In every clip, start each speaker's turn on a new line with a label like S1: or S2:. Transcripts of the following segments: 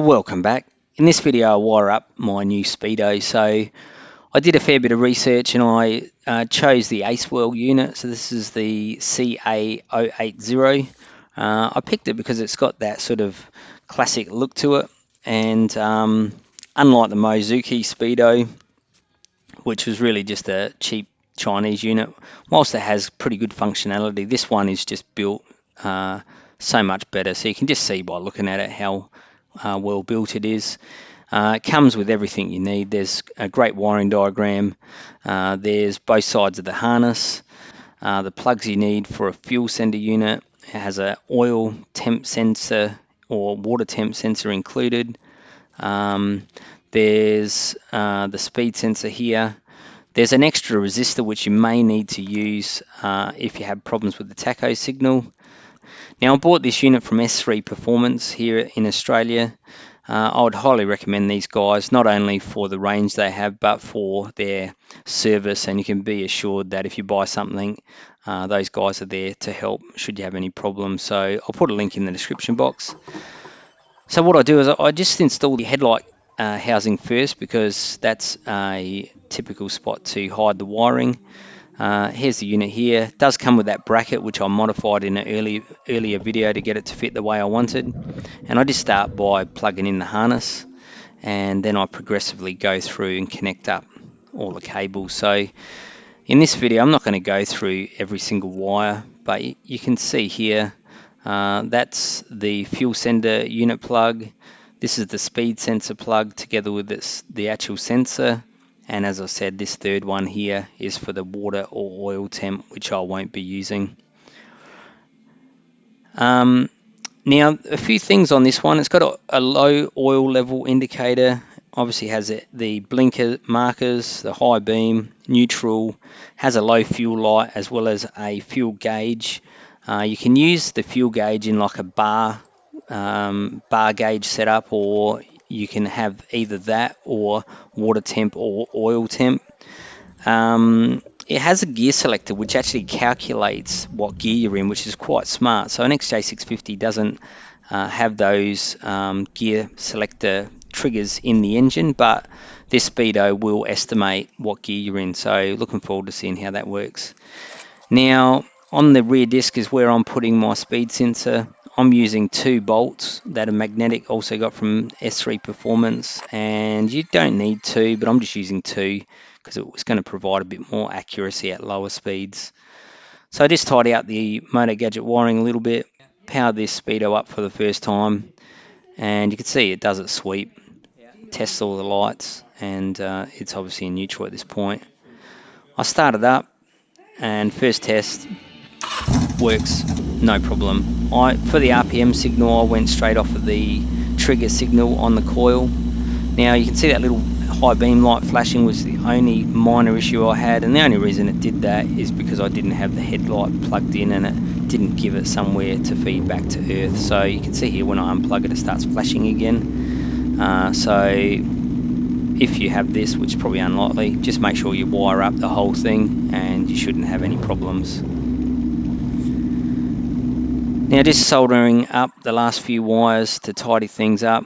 S1: Welcome back. In this video I'll wire up my new Speedo. So I did a fair bit of research and I chose the ACEWELL unit. So this is the CA080. I picked it because it's got that sort of classic look to it, and unlike the Mozuki Speedo, which was really just a cheap Chinese unit, whilst it has pretty good functionality, this one is just built so much better. So you can just see by looking at it how well built it is. It comes with everything you need. There's a great wiring diagram. There's both sides of the harness, the plugs you need for a fuel sender unit. It has an oil temp sensor or water temp sensor included. There's the speed sensor here. There's an extra resistor which you may need to use if you have problems with the tacho signal. Now, I bought this unit from S3 Performance here in Australia. I would highly recommend these guys, not only for the range they have, but for their service. And you can be assured that if you buy something, those guys are there to help should you have any problems. So I'll put a link in the description box. So what I do is I just install the headlight housing first, because that's a typical spot to hide the wiring. Here's the unit here. It does come with that bracket, which I modified in an earlier video to get it to fit the way I wanted. And I just start by plugging in the harness, and then I progressively go through and connect up all the cables. So in this video I'm not going to go through every single wire, but you can see here that's the fuel sender unit plug. This is the speed sensor plug together with the actual sensor. And as I said, this third one here is for the water or oil temp, which I won't be using. Now, a few things on this one. It's got a low oil level indicator. Obviously has the blinker markers, the high beam, neutral, has a low fuel light as well as a fuel gauge. You can use the fuel gauge in like a bar gauge setup, or you can have either that or water temp or oil temp. It has a gear selector which actually calculates what gear you're in, which is quite smart. So an XJ650 doesn't have those gear selector triggers in the engine, but this Speedo will estimate what gear you're in. So looking forward to seeing how that works. Now, on the rear disc is where I'm putting my speed sensor. I'm using 2 bolts that are magnetic, also got from S3 Performance, and you don't need 2, but I'm just using 2 because it was going to provide a bit more accuracy at lower speeds. So I just tidy up the Moto Gadget wiring a little bit, power this Speedo up for the first time, and you can see it does its sweep, tests all the lights, and it's obviously in neutral at this point. I started up, and first test works no problem. For the RPM signal, I went straight off of the trigger signal on the coil. Now you can see that little high beam light flashing was the only minor issue I had, and the only reason it did that is because I didn't have the headlight plugged in and it didn't give it somewhere to feed back to earth. So you can see here when I unplug it, it starts flashing again. So if you have this, which is probably unlikely, just make sure you wire up the whole thing and you shouldn't have any problems. Now just soldering up the last few wires to tidy things up.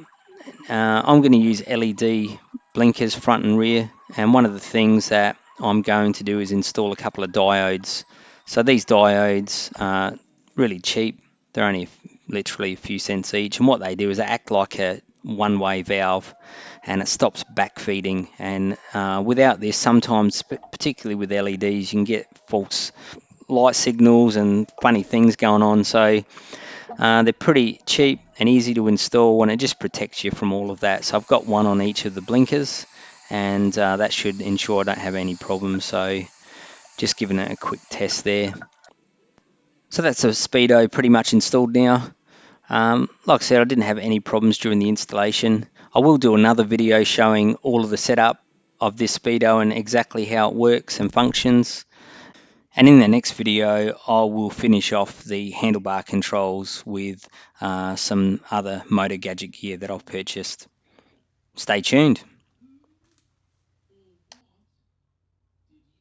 S1: I'm going to use LED blinkers front and rear, and one of the things that I'm going to do is install a couple of diodes. So these diodes are really cheap. They're only literally a few cents each, and what they do is they act like a one-way valve, and it stops backfeeding. And without this, sometimes, particularly with LEDs, you can get false light signals and funny things going on. So they're pretty cheap and easy to install, and it just protects you from all of that. So I've got one on each of the blinkers, and that should ensure I don't have any problems. So just giving it a quick test there. So that's a Speedo pretty much installed now. Like I said, I didn't have any problems during the installation. I will do another video showing all of the setup of this Speedo and exactly how it works and functions. And in the next video, I will finish off the handlebar controls with some other Moto Gadget gear that I've purchased. Stay tuned.